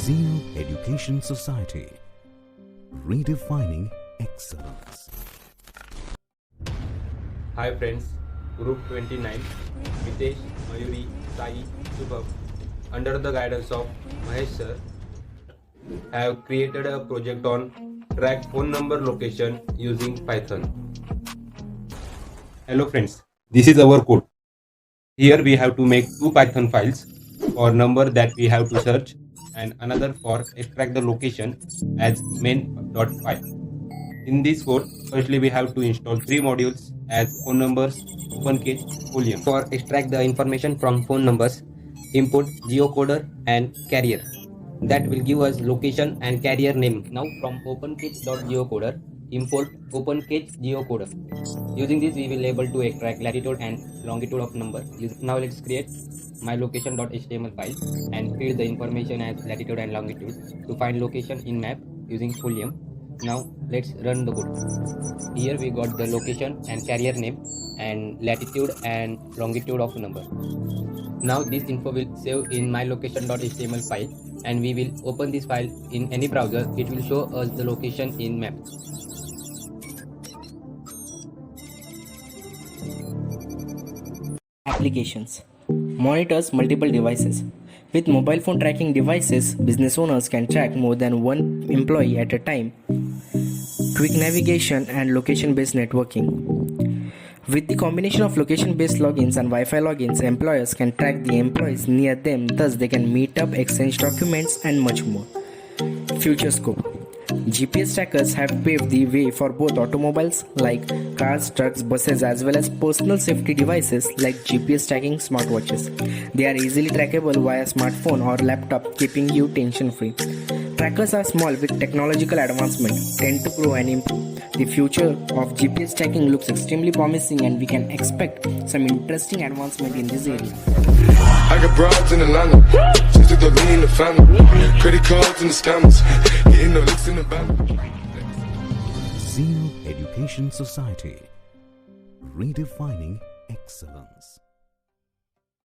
Zeal Education Society, redefining excellence. Hi friends, Group 29, Mitesh, Mayuri, Sai, Shubham, under the guidance of Mahesh sir, have created a project on track phone number location using Python. Hello friends, this is our code. Here we have to make two Python files for number that we have to search and another for extract the location as main.py. In this code, firstly we have to install three modules as phone numbers, OpenCage, Folium. For extract the information from phone numbers, import geocoder and carrier. That will give us location and carrier name. Now from OpenCage.geocoder, import OpenCage geocoder. Using this, we will able to extract latitude and longitude of number. Now let's create mylocation.html file and fill the information as latitude and longitude to find location in map using Folium. Now let's run the code. Here we got the location and carrier name and latitude and longitude of number. Now this info will save in mylocation.html file and we will open this file in any browser. It will show us the location in map. Applications monitors multiple devices. With mobile phone tracking devices, business owners can track more than one employee at a time. Quick navigation and location-based networking. With the combination of location-based logins and Wi-Fi logins, employers can track the employees near them, thus they can meet up, exchange documents and much more. Future scope. GPS trackers have paved the way for both automobiles like cars, trucks, buses as well as personal safety devices like GPS tracking smartwatches. They are easily trackable via smartphone or laptop, keeping you tension free. Trackers are small with technological advancement, tend to grow and improve. The future of GPS tracking looks extremely promising and we can expect some interesting advancement in this area. I got broads in Atlanta, just took the lean in the family, credit cards and the scammers, getting the licks in the bank. Zeal Education Society, redefining excellence.